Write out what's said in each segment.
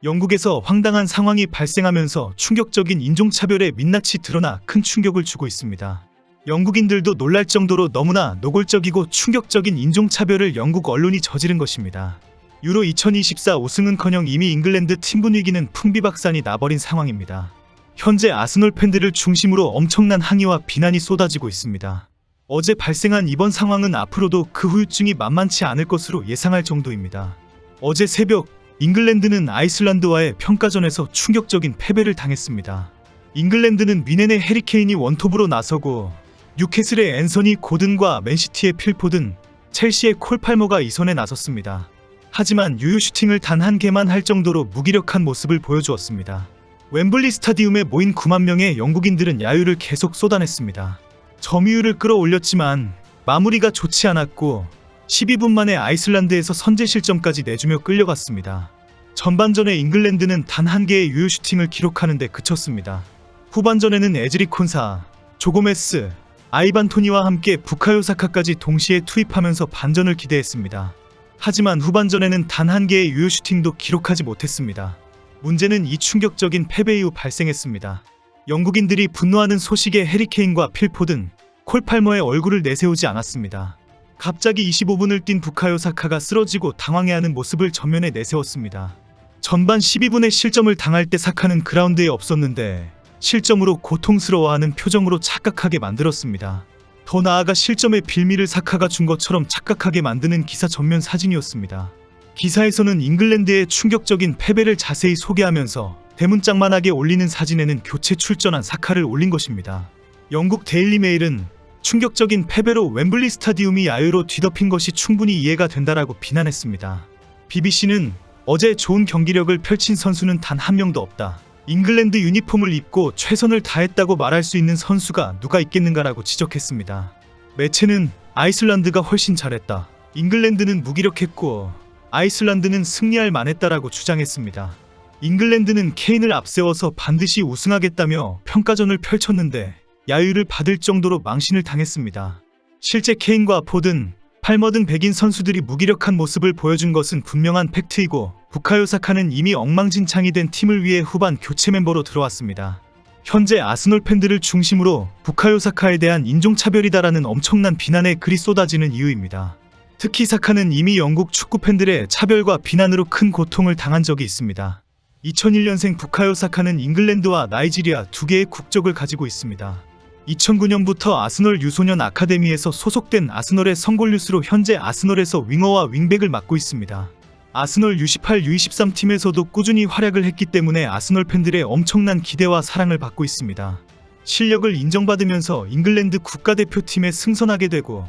영국에서 황당한 상황이 발생하면서 충격적인 인종차별의 민낯이 드러나 큰 충격을 주고 있습니다. 영국인들도 놀랄 정도로 너무나 노골적이고 충격적인 인종차별을 영국 언론이 저지른 것입니다. 유로 2024 우승은커녕 이미 잉글랜드 팀 분위기는 풍비박산이 나버린 상황입니다. 현재 아스널 팬들을 중심으로 엄청난 항의와 비난이 쏟아지고 있습니다. 어제 발생한 이번 상황은 앞으로도 그 후유증이 만만치 않을 것으로 예상할 정도입니다. 어제 새벽 잉글랜드는 아이슬란드와의 평가전에서 충격적인 패배를 당했습니다. 잉글랜드는 미넨의 해리케인이 원톱으로 나서고 뉴캐슬의 앤서니 고든과 맨시티의 필 포든, 첼시의 콜 팔머가 이선에 나섰습니다. 하지만 유효 슈팅을 단 한 개만 할 정도로 무기력한 모습을 보여주었습니다. 웸블리 스타디움에 모인 9만 명의 영국인들은 야유를 계속 쏟아냈습니다. 점유율을 끌어올렸지만 마무리가 좋지 않았고 12분 만에 아이슬란드에서 선제 실점까지 내주며 끌려갔습니다. 전반전에 잉글랜드는 단 한 개의 유효 슈팅을 기록하는 데 그쳤습니다. 후반전에는 에즈리 콘사, 조고메스, 아이반 토니와 함께 부카요 사카까지 동시에 투입하면서 반전을 기대했습니다. 하지만 후반전에는 단 한 개의 유효 슈팅도 기록하지 못했습니다. 문제는 이 충격적인 패배 이후 발생했습니다. 영국인들이 분노하는 소식에 해리케인과 필 포든, 콜 팔머의 얼굴을 내세우지 않았습니다. 갑자기 25분을 뛴 부카요 사카가 쓰러지고 당황해하는 모습을 전면에 내세웠습니다. 전반 12분에 실점을 당할 때 사카는 그라운드에 없었는데 실점으로 고통스러워하는 표정으로 착각하게 만들었습니다. 더 나아가 실점의 빌미를 사카가 준 것처럼 착각하게 만드는 기사 전면 사진이었습니다. 기사에서는 잉글랜드의 충격적인 패배를 자세히 소개하면서 대문짝만하게 올리는 사진에는 교체 출전한 사카를 올린 것입니다. 영국 데일리 메일은 충격적인 패배로 웸블리 스타디움이 야유로 뒤덮인 것이 충분히 이해가 된다라고 비난했습니다. BBC는 어제 좋은 경기력을 펼친 선수는 단 한 명도 없다. 잉글랜드 유니폼을 입고 최선을 다했다고 말할 수 있는 선수가 누가 있겠는가라고 지적했습니다. 매체는 아이슬란드가 훨씬 잘했다. 잉글랜드는 무기력했고 아이슬란드는 승리할 만했다라고 주장했습니다. 잉글랜드는 케인을 앞세워서 반드시 우승하겠다며 평가전을 펼쳤는데 야유를 받을 정도로 망신을 당했습니다. 실제 케인과 포든, 팔머 등 백인 선수들이 무기력한 모습을 보여준 것은 분명한 팩트이고 부카요 사카는 이미 엉망진창이 된 팀을 위해 후반 교체 멤버로 들어왔습니다. 현재 아스널 팬들을 중심으로 부카요 사카에 대한 인종차별이다라는 엄청난 비난의 글이 쏟아지는 이유입니다. 특히 사카는 이미 영국 축구 팬들의 차별과 비난으로 큰 고통을 당한 적이 있습니다. 2001년생 부카요 사카는 잉글랜드와 나이지리아 두 개의 국적을 가지고 있습니다. 2009년부터 아스널 유소년 아카데미에서 소속된 아스널의 성골뉴스로 현재 아스널에서 윙어와 윙백을 맡고 있습니다. 아스널 U18, U23 팀에서도 꾸준히 활약을 했기 때문에 아스널 팬들의 엄청난 기대와 사랑을 받고 있습니다. 실력을 인정받으면서 잉글랜드 국가대표팀에 승선하게 되고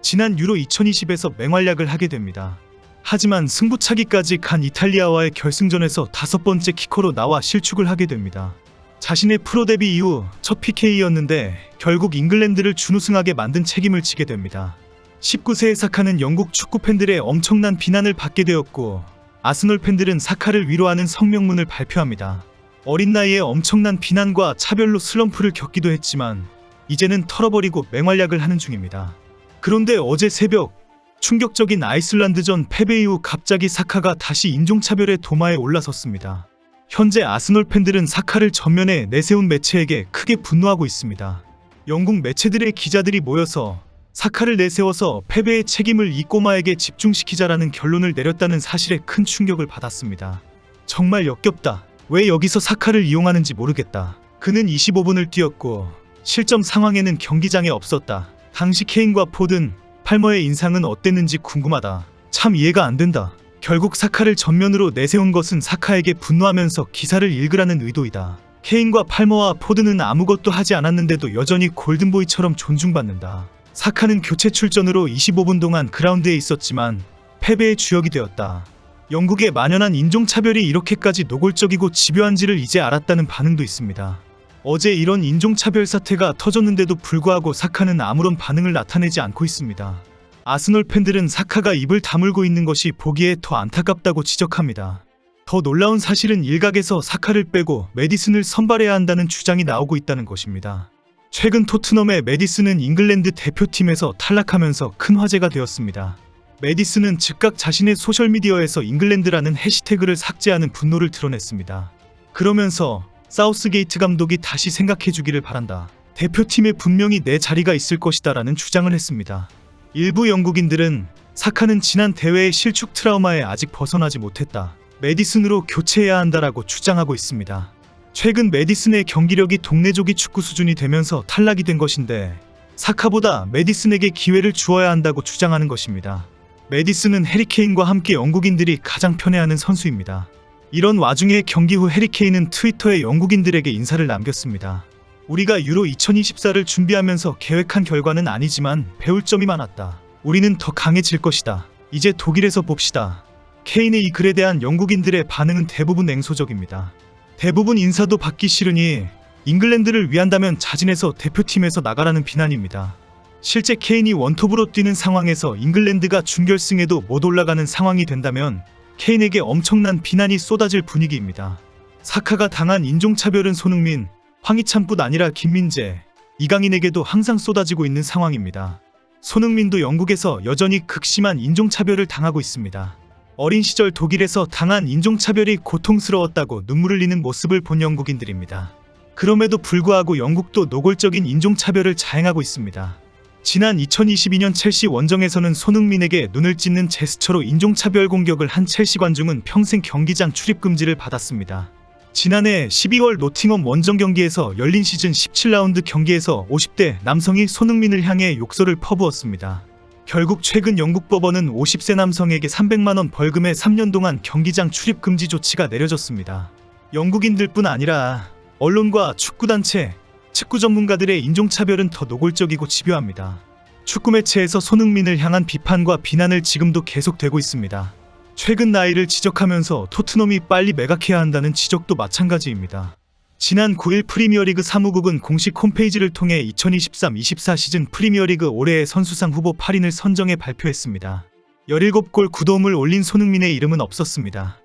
지난 유로 2020에서 맹활약을 하게 됩니다. 하지만 승부차기까지 간 이탈리아와의 결승전에서 5번째 키커로 나와 실축을 하게 됩니다. 자신의 프로 데뷔 이후 첫 PK였는데 결국 잉글랜드를 준우승하게 만든 책임을 지게 됩니다. 19세의 사카는 영국 축구 팬들의 엄청난 비난을 받게 되었고 아스널 팬들은 사카를 위로하는 성명문을 발표합니다. 어린 나이에 엄청난 비난과 차별로 슬럼프를 겪기도 했지만 이제는 털어버리고 맹활약을 하는 중입니다. 그런데 어제 새벽 충격적인 아이슬란드전 패배 이후 갑자기 사카가 다시 인종차별의 도마에 올라섰습니다. 현재 아스널 팬들은 사카를 전면에 내세운 매체에게 크게 분노하고 있습니다. 영국 매체들의 기자들이 모여서 사카를 내세워서 패배의 책임을 이 꼬마에게 집중시키자라는 결론을 내렸다는 사실에 큰 충격을 받았습니다. 정말 역겹다. 왜 여기서 사카를 이용하는지 모르겠다. 그는 25분을 뛰었고 실점 상황에는 경기장에 없었다. 당시 케인과 포든, 팔머의 인상은 어땠는지 궁금하다. 참 이해가 안 된다. 결국 사카를 전면으로 내세운 것은 사카에게 분노하면서 기사를 읽으라는 의도이다. 케인과 팔머와 포드는 아무것도 하지 않았는데도 여전히 골든보이처럼 존중받는다. 사카는 교체 출전으로 25분 동안 그라운드에 있었지만 패배의 주역이 되었다. 영국의 만연한 인종차별이 이렇게까지 노골적이고 집요한지를 이제 알았다는 반응도 있습니다. 어제 이런 인종차별 사태가 터졌는데도 불구하고 사카는 아무런 반응을 나타내지 않고 있습니다. 아스널 팬들은 사카가 입을 다물고 있는 것이 보기에 더 안타깝다고 지적합니다. 더 놀라운 사실은 일각에서 사카를 빼고 메디슨을 선발해야 한다는 주장이 나오고 있다는 것입니다. 최근 토트넘의 메디슨은 잉글랜드 대표팀에서 탈락하면서 큰 화제가 되었습니다. 메디슨은 즉각 자신의 소셜미디어에서 잉글랜드라는 해시태그를 삭제하는 분노를 드러냈습니다. 그러면서 사우스게이트 감독이 다시 생각해주기를 바란다. 대표팀에 분명히 내 자리가 있을 것이다 라는 주장을 했습니다. 일부 영국인들은 사카는 지난 대회의 실축 트라우마에 아직 벗어나지 못했다. 메디슨으로 교체해야 한다라고 주장하고 있습니다. 최근 메디슨의 경기력이 동네조기 축구 수준이 되면서 탈락이 된 것인데 사카보다 메디슨에게 기회를 주어야 한다고 주장하는 것입니다. 메디슨은 해리케인과 함께 영국인들이 가장 편애하는 선수입니다. 이런 와중에 경기 후 해리케인은 트위터에 영국인들에게 인사를 남겼습니다. 우리가 유로 2024를 준비하면서 계획한 결과는 아니지만 배울 점이 많았다. 우리는 더 강해질 것이다. 이제 독일에서 봅시다. 케인의 이 글에 대한 영국인들의 반응은 대부분 냉소적입니다. 대부분 인사도 받기 싫으니 잉글랜드를 위한다면 자진해서 대표팀에서 나가라는 비난입니다. 실제 케인이 원톱으로 뛰는 상황에서 잉글랜드가 준결승에도 못 올라가는 상황이 된다면 케인에게 엄청난 비난이 쏟아질 분위기입니다. 사카가 당한 인종차별은 손흥민, 황희찬뿐 아니라 김민재, 이강인에게도 항상 쏟아지고 있는 상황입니다. 손흥민도 영국에서 여전히 극심한 인종차별을 당하고 있습니다. 어린 시절 독일에서 당한 인종차별이 고통스러웠다고 눈물을 흘리는 모습을 본 영국인들입니다. 그럼에도 불구하고 영국도 노골적인 인종차별을 자행하고 있습니다. 지난 2022년 첼시 원정에서는 손흥민에게 눈을 찢는 제스처로 인종차별 공격을 한 첼시 관중은 평생 경기장 출입 금지를 받았습니다. 지난해 12월 노팅엄 원정 경기에서 열린 시즌 17라운드 경기에서 50대 남성이 손흥민을 향해 욕설을 퍼부었습니다. 결국 최근 영국 법원은 50세 남성에게 300만원 벌금에 3년 동안 경기장 출입 금지 조치가 내려졌습니다. 영국인들뿐 아니라 언론과 축구단체, 축구 전문가들의 인종차별은 더 노골적이고 집요합니다. 축구 매체에서 손흥민을 향한 비판과 비난을 지금도 계속되고 있습니다. 최근 나이를 지적하면서 토트넘이 빨리 매각해야 한다는 지적도 마찬가지입니다. 지난 9일 프리미어리그 사무국은 공식 홈페이지를 통해 2023-24 시즌 프리미어리그 올해의 선수상 후보 8인을 선정해 발표했습니다. 17골 9도움을 올린 손흥민의 이름은 없었습니다.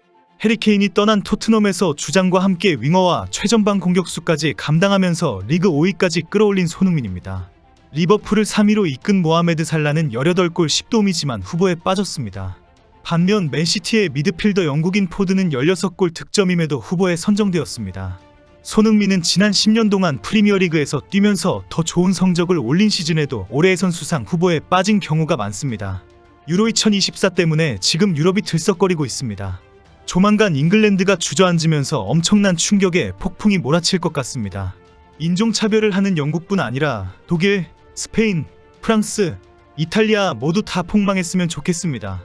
해리케인이 떠난 토트넘에서 주장과 함께 윙어와 최전방 공격수까지 감당하면서 리그 5위까지 끌어올린 손흥민입니다. 리버풀을 3위로 이끈 모하메드 살라는 18골 10도움이지만 후보에 빠졌습니다. 반면 맨시티의 미드필더 영국인 포드는 16골 득점임에도 후보에 선정되었습니다. 손흥민은 지난 10년 동안 프리미어리그에서 뛰면서 더 좋은 성적을 올린 시즌에도 올해의 선수상 후보에 빠진 경우가 많습니다. 유로 2024 때문에 지금 유럽이 들썩거리고 있습니다. 조만간 잉글랜드가 주저앉으면서 엄청난 충격에 폭풍이 몰아칠 것 같습니다. 인종차별을 하는 영국뿐 아니라 독일, 스페인, 프랑스, 이탈리아 모두 다 폭망했으면 좋겠습니다.